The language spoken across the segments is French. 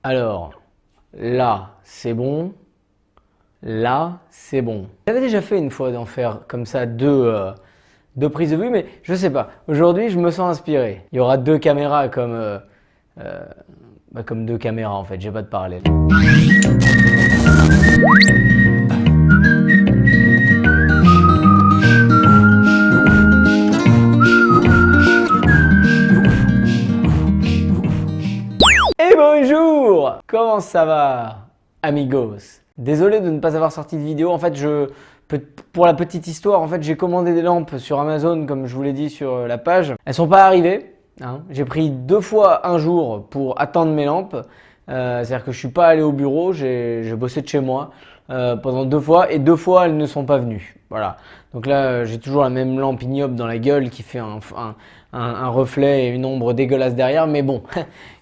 Alors, là, c'est bon. Là, c'est bon. J'avais déjà fait une fois d'en faire comme ça deux prises de vue, mais je sais pas. Aujourd'hui, je me sens inspiré. Il y aura deux caméras comme deux caméras en fait, j'ai pas de parallèle. Et bonjour! Comment ça va, amigos? Désolé de ne pas avoir sorti de vidéo. En fait, pour la petite histoire, en fait, j'ai commandé des lampes sur Amazon, comme je vous l'ai dit sur la page. Elles sont pas arrivées. Hein. J'ai pris 2 fois un jour pour attendre mes lampes. C'est-à-dire que je suis pas allé au bureau, j'ai bossé de chez moi pendant 2 fois et 2 fois elles ne sont pas venues. Voilà. Donc là, j'ai toujours la même lampe ignoble dans la gueule qui fait un reflet et une ombre dégueulasse derrière. Mais bon,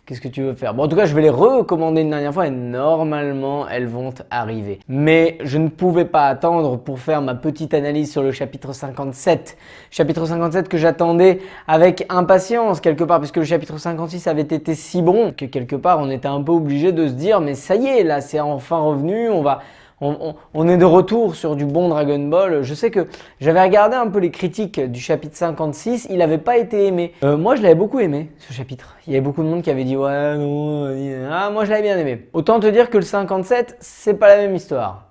qu'est-ce que tu veux faire? Bon, en tout cas, je vais les recommander une dernière fois et normalement, elles vont arriver. Mais je ne pouvais pas attendre pour faire ma petite analyse sur le chapitre 57. Chapitre 57 que j'attendais avec impatience quelque part, puisque le chapitre 56 avait été si bon que quelque part, on était un peu obligé de se dire, mais ça y est, là, c'est enfin revenu, on est de retour sur du bon Dragon Ball. Je sais que j'avais regardé un peu les critiques du chapitre 56, il n'avait pas été aimé. Moi, je l'avais beaucoup aimé, ce chapitre. Il y avait beaucoup de monde qui avait dit « Ouais, non, moi je l'avais bien aimé ». Autant te dire que le 57, c'est pas la même histoire.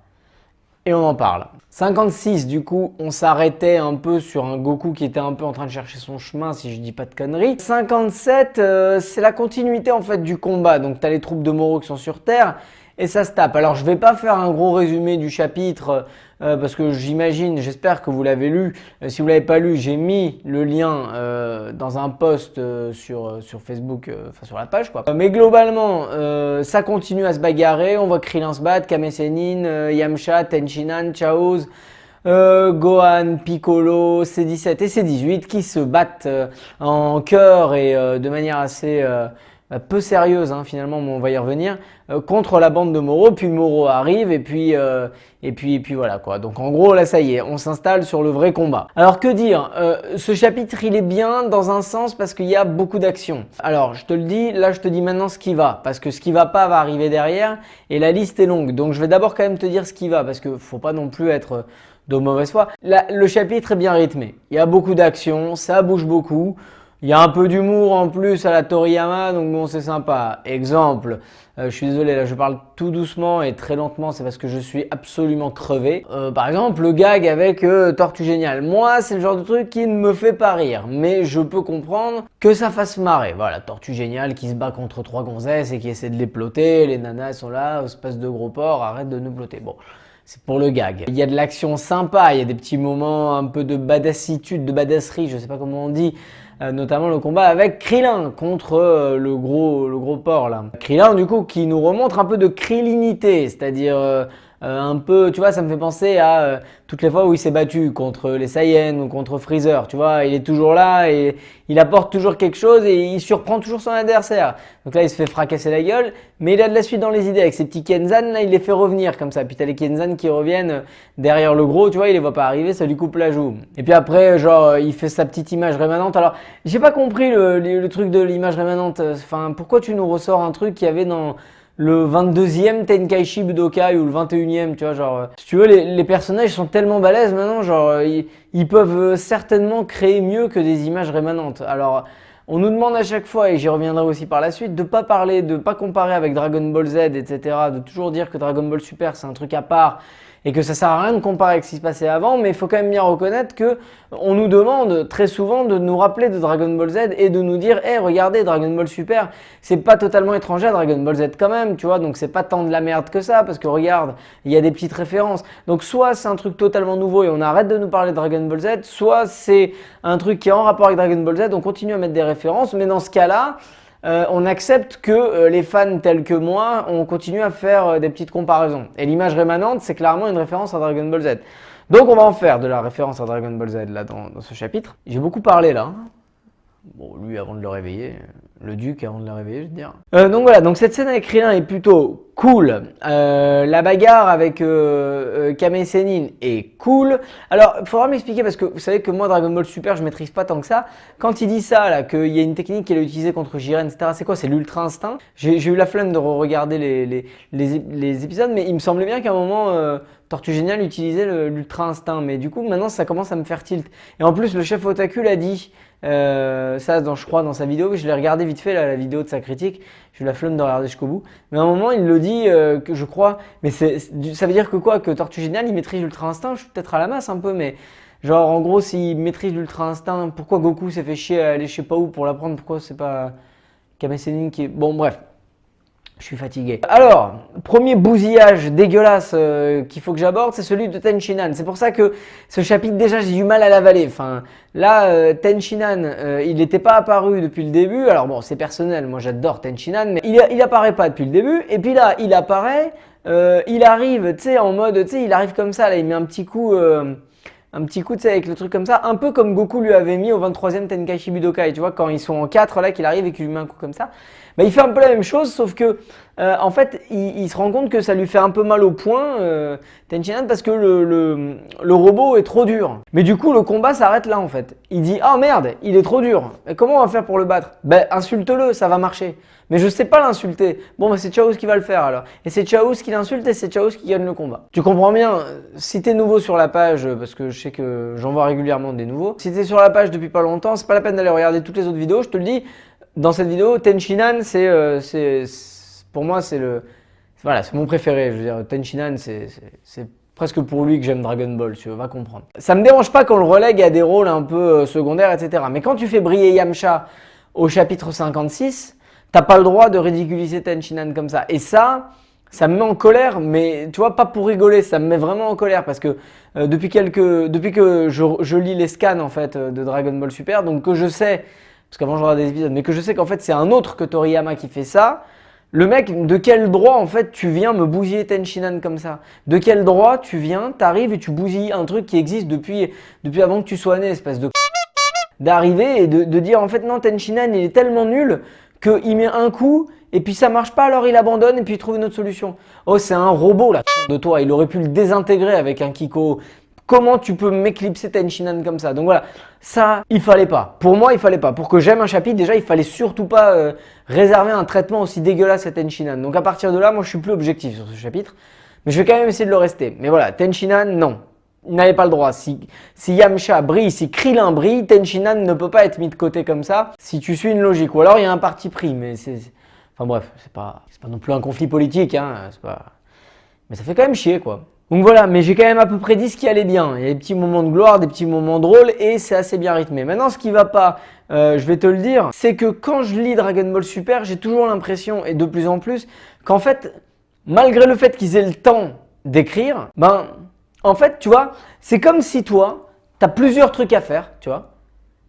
Et on en parle. 56, du coup, on s'arrêtait un peu sur un Goku qui était un peu en train de chercher son chemin, si je dis pas de conneries. 57, c'est la continuité en fait du combat. Donc tu as les troupes de Moro qui sont sur Terre. Et ça se tape. Alors je vais pas faire un gros résumé du chapitre parce que j'espère que vous l'avez lu. Si vous l'avez pas lu, j'ai mis le lien dans un post sur Facebook, enfin sur la page quoi. Mais globalement, ça continue à se bagarrer. On voit Krillin se battre, Kame Sennin, Yamcha, Tenshinhan, Chaoz. Gohan, Piccolo, C17 et C18 qui se battent en chœur et de manière assez peu sérieuse hein, finalement, mais on va y revenir, contre la bande de Moro, puis Moro arrive et puis voilà quoi. Donc en gros là ça y est, on s'installe sur le vrai combat. Alors que dire, ce chapitre il est bien dans un sens parce qu'il y a beaucoup d'action. Alors je te le dis, là je te dis maintenant ce qui va, parce que ce qui va pas va arriver derrière et la liste est longue. Donc je vais d'abord quand même te dire ce qui va, parce que faut pas non plus être de mauvaise foi. Là, le chapitre est bien rythmé, il y a beaucoup d'action, ça bouge beaucoup. Il y a un peu d'humour en plus à la Toriyama, donc bon, c'est sympa. Exemple, je suis désolé, là je parle tout doucement et très lentement, c'est parce que je suis absolument crevé. Par exemple, le gag avec Tortue Géniale. Moi, c'est le genre de truc qui ne me fait pas rire, mais je peux comprendre que ça fasse marrer. Voilà, Tortue Géniale qui se bat contre 3 gonzesses et qui essaie de les ploter. Les nanas sont là, espèce de gros porc, arrête de nous ploter. Bon. C'est pour le gag. Il y a de l'action sympa, il y a des petits moments un peu de badassitude, de badasserie, je sais pas comment on dit, notamment le combat avec Krillin contre le gros porc là. Krillin du coup qui nous remontre un peu de krillinité, c'est-à-dire un peu, tu vois, ça me fait penser à toutes les fois où il s'est battu contre les Saiyans ou contre Freezer, tu vois, il est toujours là et il apporte toujours quelque chose et il surprend toujours son adversaire. Donc là, il se fait fracasser la gueule, mais il a de la suite dans les idées. Avec ses petits Kenzan, là, il les fait revenir comme ça. Puis t'as les Kenzan qui reviennent derrière le gros, tu vois, il les voit pas arriver, ça lui coupe la joue. Et puis après, genre, il fait sa petite image rémanente. Alors, j'ai pas compris le truc de l'image rémanente. Enfin, pourquoi tu nous ressors un truc qu'il y avait dans le 22e Tenkaichi Budokai ou le 21e, tu vois, genre, si tu veux, les personnages sont tellement balèzes maintenant, genre, ils peuvent certainement créer mieux que des images rémanentes. Alors, on nous demande à chaque fois, et j'y reviendrai aussi par la suite, de pas parler, de pas comparer avec Dragon Ball Z, etc., de toujours dire que Dragon Ball Super c'est un truc à part et que ça sert à rien de comparer avec ce qui se passait avant, mais il faut quand même bien reconnaître que on nous demande très souvent de nous rappeler de Dragon Ball Z et de nous dire hey, regardez Dragon Ball Super, c'est pas totalement étranger à Dragon Ball Z quand même, tu vois, donc c'est pas tant de la merde que ça parce que regarde, il y a des petites références. Donc soit c'est un truc totalement nouveau et on arrête de nous parler de Dragon Ball Z, soit c'est un truc qui est en rapport avec Dragon Ball Z, on continue à mettre des références, mais dans ce cas-là, on accepte que les fans tels que moi, on continue à faire des petites comparaisons. Et l'image rémanente, c'est clairement une référence à Dragon Ball Z. Donc on va en faire de la référence à Dragon Ball Z là dans ce chapitre. J'ai beaucoup parlé là. Bon, lui avant de le réveiller, le duc avant de le réveiller, je veux dire. Donc voilà, donc cette scène avec Krillin est plutôt cool. La bagarre avec Kame Sennin est cool. Alors, il faudra m'expliquer parce que vous savez que moi, Dragon Ball Super, je maîtrise pas tant que ça. Quand il dit ça, là, qu'il y a une technique qu'il a utilisée contre Jiren, etc., c'est quoi? C'est l'Ultra Instinct. J'ai eu la flemme de regarder les épisodes, mais il me semblait bien qu'à un moment, Tortue Géniale utilisait l'Ultra Instinct. Mais du coup, maintenant, ça commence à me faire tilt. Et en plus, le chef Otaku l'a dit. Ça, je crois, dans sa vidéo, je l'ai regardé vite fait, là, la vidéo de sa critique. J'ai eu la flemme de regarder jusqu'au bout. Mais à un moment, il le dit, que je crois. Mais ça veut dire que quoi? Que Tortue Géniale, il maîtrise l'Ultra Instinct? Je suis peut-être à la masse un peu, mais genre, en gros, s'il maîtrise l'Ultra Instinct, pourquoi Goku s'est fait chier à aller je sais pas où pour l'apprendre? Pourquoi c'est pas Kame Sennin qui est. Bon, bref. Je suis fatigué. Alors, premier bousillage dégueulasse qu'il faut que j'aborde, c'est celui de Tenshinhan. C'est pour ça que ce chapitre, déjà, j'ai du mal à l'avaler. Enfin, là, Tenshinhan, il n'était pas apparu depuis le début. Alors bon, c'est personnel, moi j'adore Tenshinhan, mais il apparaît pas depuis le début. Et puis là, il apparaît, il arrive, tu sais, en mode, tu sais, il arrive comme ça, là, il met un petit coup, tu sais, avec le truc comme ça, un peu comme Goku lui avait mis au 23e Tenkaichi Budokai, tu vois, quand ils sont en 4 là, qu'il arrive et qu'il lui met un coup comme ça. Bah, il fait un peu la même chose, sauf que en fait, il se rend compte que ça lui fait un peu mal au poing, Tenshinhan, parce que le robot est trop dur. Mais du coup, le combat s'arrête là en fait. Il dit ah merde, il est trop dur. Et comment on va faire pour le battre? Ben insulte-le, ça va marcher. Mais je sais pas l'insulter. Bon, bah, c'est Chaos qui va le faire alors. Et c'est Chaos qui l'insulte et c'est Chaos qui gagne le combat. Tu comprends bien, si t'es nouveau sur la page, parce que je sais que j'en vois régulièrement des nouveaux, si t'es sur la page depuis pas longtemps, c'est pas la peine d'aller regarder toutes les autres vidéos, je te le dis. Dans cette vidéo, Tenshinhan, pour moi, c'est mon préféré. Je veux dire, Tenshinhan, c'est presque pour lui que j'aime Dragon Ball, tu vas comprendre. Ça me dérange pas qu'on le relègue à des rôles un peu secondaires, etc. Mais quand tu fais briller Yamcha au chapitre 56, t'as pas le droit de ridiculiser Tenshinhan comme ça. Et ça me met en colère, mais tu vois, pas pour rigoler, ça me met vraiment en colère parce que depuis que je lis les scans en fait de Dragon Ball Super, donc que je sais, parce qu'avant je regardais des épisodes, mais que je sais qu'en fait c'est un autre que Toriyama qui fait ça. Le mec, de quel droit en fait tu viens me bousiller Tenshinhan comme ça? De quel droit tu viens, t'arrives et tu bousilles un truc qui existe depuis avant que tu sois né, espèce de d'arriver et de dire en fait non, Tenshinhan il est tellement nul qu'il met un coup et puis ça marche pas, alors il abandonne et puis il trouve une autre solution. Oh, c'est un robot là de toi, il aurait pu le désintégrer avec un Kiko. Comment tu peux m'éclipser Tenshinhan comme ça? Donc voilà, ça, il fallait pas. Pour moi, il fallait pas. Pour que j'aime un chapitre, déjà, il fallait surtout pas réserver un traitement aussi dégueulasse à Tenshinhan. Donc à partir de là, moi, je suis plus objectif sur ce chapitre. Mais je vais quand même essayer de le rester. Mais voilà, Tenshinhan, non. Il n'avait pas le droit. Si Yamcha brille, si Krillin brille, Tenshinhan ne peut pas être mis de côté comme ça si tu suis une logique. Ou alors, il y a un parti pris. Mais enfin bref, c'est pas non plus un conflit politique. Hein, mais ça fait quand même chier, quoi. Donc voilà, mais j'ai quand même à peu près dit ce qui allait bien. Il y a des petits moments de gloire, des petits moments drôles et c'est assez bien rythmé. Maintenant, ce qui va pas, je vais te le dire, c'est que quand je lis Dragon Ball Super, j'ai toujours l'impression, et de plus en plus, qu'en fait, malgré le fait qu'ils aient le temps d'écrire, ben, en fait, tu vois, c'est comme si toi, tu as plusieurs trucs à faire, tu vois,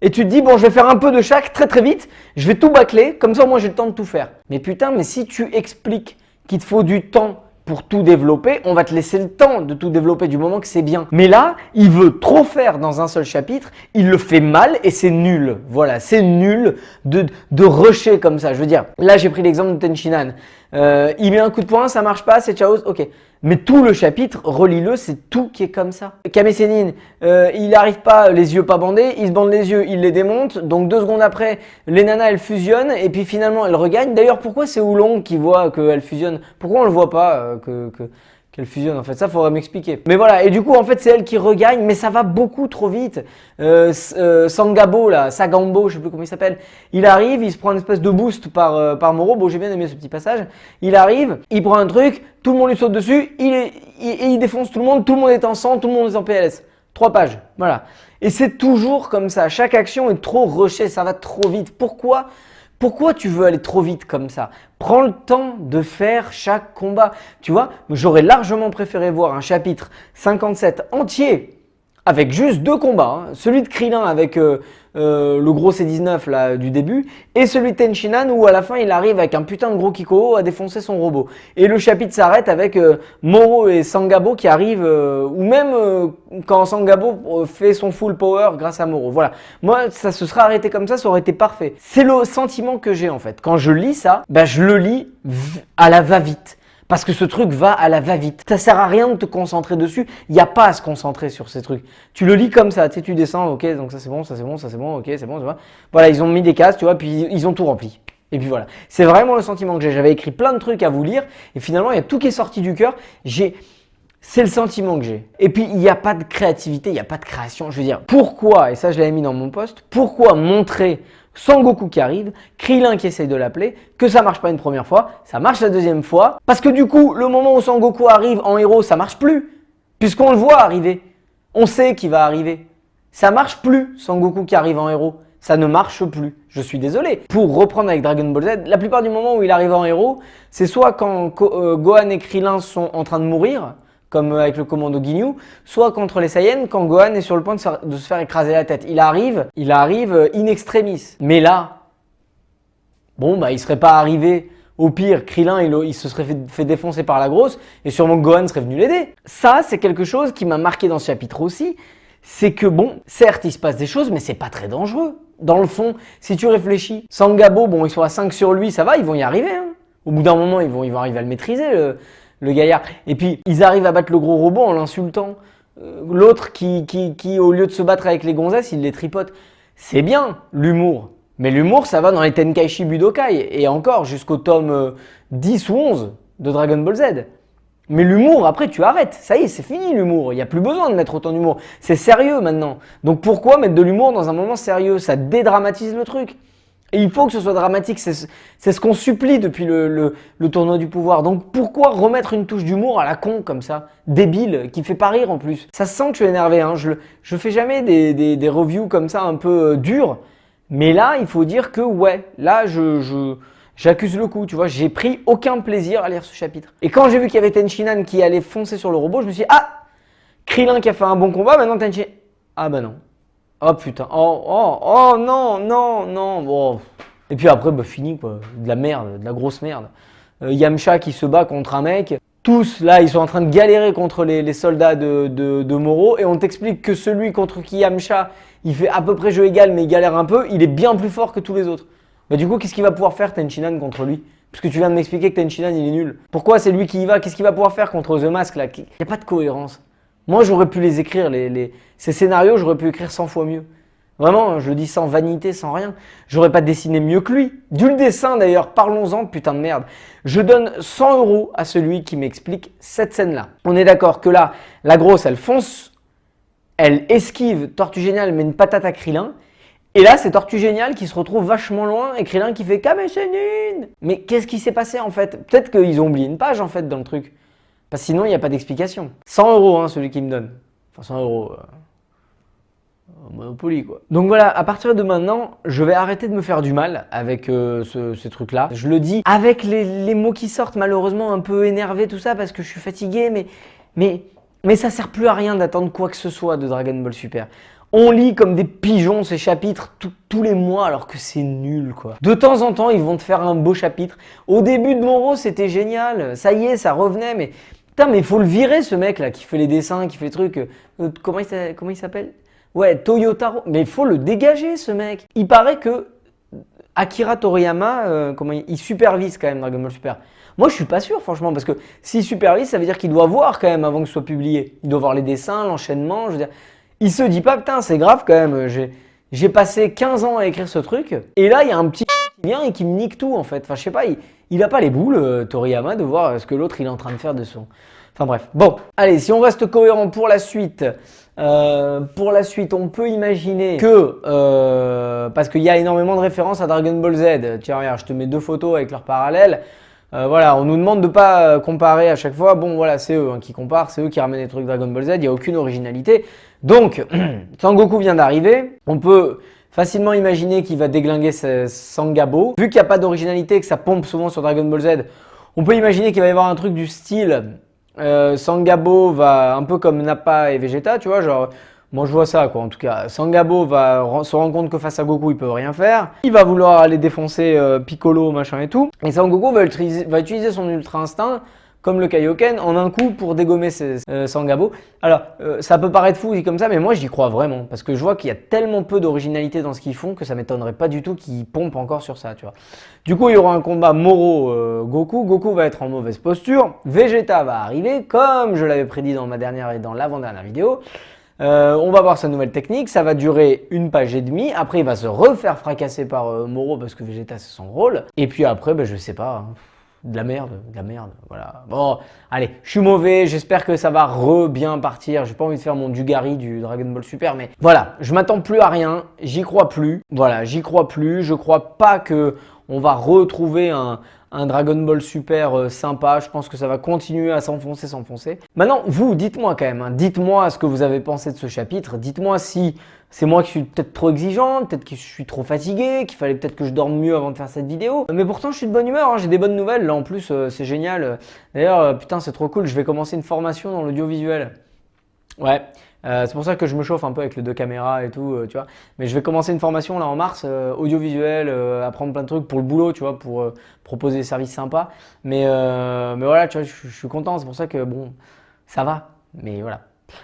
et tu te dis, bon, je vais faire un peu de chaque très très vite, je vais tout bâcler, comme ça, moi, j'ai le temps de tout faire. Mais putain, mais si tu expliques qu'il te faut du temps pour tout développer, on va te laisser le temps de tout développer du moment que c'est bien. Mais là, il veut trop faire dans un seul chapitre, il le fait mal et c'est nul. Voilà, c'est nul de rusher comme ça. Je veux dire, là j'ai pris l'exemple de Tenshinhan. Il met un coup de poing, ça marche pas, c'est Chaos, ok. Mais tout le chapitre, relis-le, c'est tout qui est comme ça. Kame Sennin, il n'arrive pas, les yeux pas bandés, il se bande les yeux, il les démonte. Donc 2 secondes après, les nanas elles fusionnent et puis finalement elles regagnent. D'ailleurs, pourquoi c'est Oolong qui voit qu'elles fusionnent? Pourquoi on le voit pas qu'elle fusionne en fait? Ça faudrait m'expliquer. Mais voilà, et du coup en fait c'est elle qui regagne, mais ça va beaucoup trop vite. Sangabo là, Sagambo, je sais plus comment il s'appelle, il arrive, il se prend une espèce de boost par Moro. Bon, j'ai bien aimé ce petit passage. Il arrive, il prend un truc, tout le monde lui saute dessus, il défonce tout le monde est en sang, tout le monde est en PLS. 3 pages, voilà. Et c'est toujours comme ça, chaque action est trop rushée, ça va trop vite. Pourquoi tu veux aller trop vite comme ça? Prends le temps de faire chaque combat. Tu vois, j'aurais largement préféré voir un chapitre 57 entier avec juste 2 combats. Hein. Celui de Krillin avec le gros C19 là, du début et celui de Tenshinhan où à la fin il arrive avec un putain de gros Kiko à défoncer son robot. Et le chapitre s'arrête avec Moro et Sangabo qui arrivent ou même quand Sangabo fait son full power grâce à Moro. Voilà, moi ça se serait arrêté comme ça aurait été parfait. C'est le sentiment que j'ai en fait. Quand je lis ça, bah, je le lis à la va-vite. Parce que ce truc va à la va-vite. Ça sert à rien de te concentrer dessus. Il n'y a pas à se concentrer sur ces trucs. Tu le lis comme ça, tu sais, tu descends, ok, donc ça c'est bon, ça c'est bon, ça c'est bon, ok, c'est bon, tu vois. Voilà, ils ont mis des cases, tu vois, puis ils ont tout rempli. Et puis voilà. C'est vraiment le sentiment que j'ai. J'avais écrit plein de trucs à vous lire, et finalement, il y a tout qui est sorti du cœur. C'est le sentiment que j'ai. Et puis, il n'y a pas de créativité, il n'y a pas de création. Je veux dire, pourquoi, et ça je l'avais mis dans mon post, pourquoi montrer Sangoku qui arrive, Krillin qui essaye de l'appeler, que ça marche pas une première fois, ça marche la deuxième fois, parce que du coup, le moment où Sangoku arrive en héros, ça marche plus, puisqu'on le voit arriver, on sait qu'il va arriver. Ça marche plus, Sangoku qui arrive en héros, ça ne marche plus, je suis désolé. Pour reprendre avec Dragon Ball Z, la plupart du moment où il arrive en héros, c'est soit quand Gohan et Krillin sont en train de mourir, comme avec le commando Ginyu, soit contre les Saiyans quand Gohan est sur le point de se faire écraser la tête. Il arrive in extremis. Mais là, bon bah il serait pas arrivé. Au pire, Krillin il se serait fait défoncer par la grosse et sûrement Gohan serait venu l'aider. Ça, c'est quelque chose qui m'a marqué dans ce chapitre aussi. C'est que bon, certes il se passe des choses, mais c'est pas très dangereux. Dans le fond, si tu réfléchis, Sangabo, bon ils sont à 5 sur lui, ça va, ils vont y arriver. Hein. Au bout d'un moment, ils vont arriver à le maîtriser. Le gaillard. Et puis, ils arrivent à battre le gros robot en l'insultant. L'autre qui, au lieu de se battre avec les gonzesses, il les tripote. C'est bien, l'humour. Mais l'humour, ça va dans les Tenkaichi Budokai. Et encore, jusqu'au tome 10 ou 11 de Dragon Ball Z. Mais l'humour, après, tu arrêtes. Ça y est, c'est fini l'humour. Il n'y a plus besoin de mettre autant d'humour. C'est sérieux maintenant. Donc pourquoi mettre de l'humour dans un moment sérieux? Ça dédramatise le truc. Et il faut que ce soit dramatique, c'est ce qu'on supplie depuis le tournoi du pouvoir. Donc pourquoi remettre une touche d'humour à la con comme ça, débile, qui fait pas rire en plus? Ça se sent que je suis énervé, hein. Je fais jamais des reviews comme ça un peu dures, mais là il faut dire que ouais, là j'accuse le coup, tu vois, j'ai pris aucun plaisir à lire ce chapitre. Et quand j'ai vu qu'il y avait Tenshinhan qui allait foncer sur le robot, je me suis dit, ah, Krillin qui a fait un bon combat, maintenant Tenshinhan, ah bah non. Oh putain, oh non, non, non, bon. Et puis après, bah fini quoi, de la merde, de la grosse merde. Yamcha qui se bat contre un mec, tous là, ils sont en train de galérer contre les soldats de Moro, et on t'explique que celui contre qui Yamcha, il fait à peu près jeu égal, mais il galère un peu, il est bien plus fort que tous les autres. Bah du coup, qu'est-ce qu'il va pouvoir faire Tenshinhan contre lui? Parce que tu viens de m'expliquer que Tenshinhan, il est nul. Pourquoi c'est lui qui y va? Qu'est-ce qu'il va pouvoir faire contre The Mask là? Il n'y a pas de cohérence. Moi, j'aurais pu les écrire, ces scénarios, j'aurais pu écrire 100 fois mieux. Vraiment, je le dis sans vanité, sans rien. J'aurais pas dessiné mieux que lui. Du dessin d'ailleurs, parlons-en, putain de merde. Je donne 100 € à celui qui m'explique cette scène-là. On est d'accord que là, la grosse, elle fonce, elle esquive Tortue Géniale, met une patate à Krillin. Et là, c'est Tortue Géniale qui se retrouve vachement loin et Krillin qui fait Kame Sennin. Mais qu'est-ce qui s'est passé en fait? Peut-être qu'ils ont oublié une page en fait dans le truc. Parce que sinon, il n'y a pas d'explication. 100 € hein, celui qui me donne. Enfin, 100 €. Monopoly quoi. Donc voilà, à partir de maintenant, je vais arrêter de me faire du mal avec ces trucs-là. Je le dis avec les mots qui sortent, malheureusement un peu énervé tout ça parce que je suis fatigué, mais ça sert plus à rien d'attendre quoi que ce soit de Dragon Ball Super. On lit comme des pigeons ces chapitres tous les mois alors que c'est nul quoi. De temps en temps, ils vont te faire un beau chapitre. Au début de Moro, c'était génial. Ça y est, ça revenait, mais putain, mais il faut le virer ce mec là qui fait les dessins, qui fait les trucs. Comment il s'appelle? Ouais, Toyotaro. Mais il faut le dégager ce mec. Il paraît que Akira Toriyama, il supervise quand même Dragon Ball Super. Moi, je suis pas sûr, franchement, parce que s'il supervise, ça veut dire qu'il doit voir quand même avant que ce soit publié. Il doit voir les dessins, l'enchaînement. Je veux dire, il se dit pas, putain, c'est grave quand même. J'ai passé 15 ans à écrire ce truc, et là, il y a un petit qui vient et qui me nique tout en fait. Enfin, je sais pas, il a pas les boules, Toriyama, de voir ce que l'autre il est en train de faire de son. Enfin bref. Bon, allez, si on reste cohérent pour la suite. On peut imaginer que, parce qu'il y a énormément de références à Dragon Ball Z, tiens regarde, je te mets deux photos avec leurs parallèles, voilà, on nous demande de ne pas comparer à chaque fois, bon voilà, c'est eux qui comparent, c'est eux qui ramènent les trucs Dragon Ball Z, il n'y a aucune originalité, donc Sangoku vient d'arriver, on peut facilement imaginer qu'il va déglinguer Sangabo, vu qu'il n'y a pas d'originalité et que ça pompe souvent sur Dragon Ball Z, on peut imaginer qu'il va y avoir un truc du style... Sangabo va un peu comme Nappa et Vegeta, tu vois, genre, moi je vois ça quoi en tout cas. Sangabo va se rendre compte que face à Goku il peut rien faire, il va vouloir aller défoncer Piccolo machin et tout, et Sangoku va utiliser son ultra instinct comme le Kaioken en un coup pour dégommer ces Sangabo. Alors, ça peut paraître fou dit comme ça, mais moi j'y crois vraiment parce que je vois qu'il y a tellement peu d'originalité dans ce qu'ils font que ça m'étonnerait pas du tout qu'ils pompent encore sur ça, tu vois. Du coup, il y aura un combat Moro-Goku. Goku va être en mauvaise posture. Vegeta va arriver, comme je l'avais prédit dans ma dernière et dans l'avant-dernière vidéo. On va voir sa nouvelle technique, ça va durer 1 page et demie. Après, il va se refaire fracasser par Moro parce que Vegeta c'est son rôle. Et puis après, je sais pas, hein, de la merde, voilà. Bon, allez, je suis mauvais, j'espère que ça va bien partir. J'ai pas envie de faire mon Dugarry du Dragon Ball Super, mais voilà, je m'attends plus à rien, j'y crois plus. Voilà, j'y crois plus. Je crois pas que on va retrouver un Dragon Ball Super sympa. Je pense que ça va continuer à s'enfoncer. Maintenant, vous, dites-moi quand même, hein, dites-moi ce que vous avez pensé de ce chapitre. Dites-moi si c'est moi qui suis peut-être trop exigeant, peut-être que je suis trop fatigué, qu'il fallait peut-être que je dorme mieux avant de faire cette vidéo. Mais pourtant, je suis de bonne humeur, hein, j'ai des bonnes nouvelles. Là, en plus, c'est génial. D'ailleurs, putain, c'est trop cool. Je vais commencer une formation dans l'audiovisuel. Ouais, c'est pour ça que je me chauffe un peu avec les 2 caméras et tout, tu vois. Mais je vais commencer une formation là en mars, audiovisuel, apprendre plein de trucs pour le boulot, tu vois, pour proposer des services sympas. Mais voilà, tu vois, je suis content, c'est pour ça que bon, ça va. Mais voilà.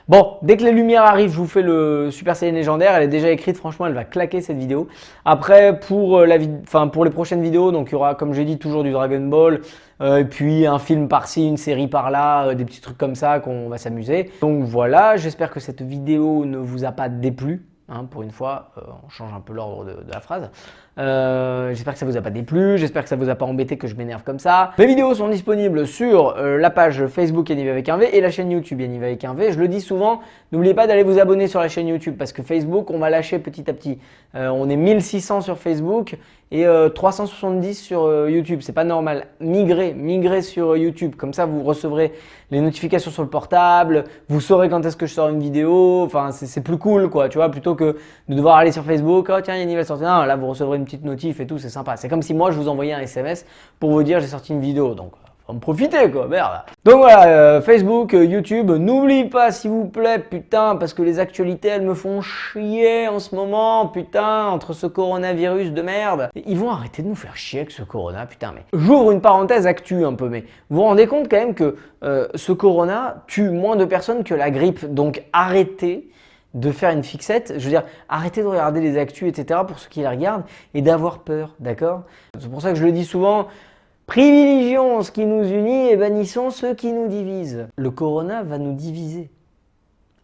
Bon, dès que les lumières arrivent, je vous fais le Super Saiyan légendaire. Elle est déjà écrite, franchement, elle va claquer cette vidéo. Après, pour les prochaines vidéos, donc il y aura, comme j'ai dit, toujours du Dragon Ball. Et puis un film par-ci, une série par-là, des petits trucs comme ça qu'on va s'amuser. Donc voilà, j'espère que cette vidéo ne vous a pas déplu. Hein, pour une fois, on change un peu l'ordre de la phrase. J'espère que ça vous a pas déplu, j'espère que ça vous a pas embêté que je m'énerve comme ça. Mes vidéos sont disponibles sur la page Facebook Yanniv avec un V et la chaîne YouTube Yanniv avec un V. Je le dis souvent, n'oubliez pas d'aller vous abonner sur la chaîne YouTube parce que Facebook, on va lâcher petit à petit. On est 1600 sur Facebook et 370 sur YouTube. C'est pas normal. Migrez sur YouTube. Comme ça, vous recevrez les notifications sur le portable. Vous saurez quand est-ce que je sors une vidéo. Enfin, c'est plus cool, quoi. Tu vois, plutôt que de devoir aller sur Facebook. Oh tiens, Yanniv va sortir. Non, là, vous recevrez une petite notif et tout. C'est sympa. C'est comme si moi, je vous envoyais un SMS pour vous dire j'ai sorti une vidéo. Donc, faut en profiter, quoi. Merde. Donc voilà, Facebook, YouTube. N'oublie pas, s'il vous plaît, putain, parce que les actualités, elles me font chier en ce moment. Putain, entre ce coronavirus de merde. Ils vont arrêter de nous faire chier avec ce corona, putain. Mais j'ouvre une parenthèse actu un peu, mais vous vous rendez compte quand même que ce corona tue moins de personnes que la grippe. Donc arrêtez de faire une fixette, je veux dire, arrêtez de regarder les actus, etc. pour ceux qui les regardent et d'avoir peur, d'accord? C'est pour ça que je le dis souvent, privilégions ce qui nous unit et bannissons ceux qui nous divisent. Le corona va nous diviser,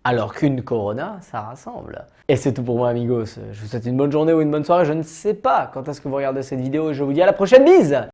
alors qu'une corona, ça rassemble. Et c'est tout pour moi, amigos. Je vous souhaite une bonne journée ou une bonne soirée, je ne sais pas quand est-ce que vous regardez cette vidéo et je vous dis à la prochaine, bise!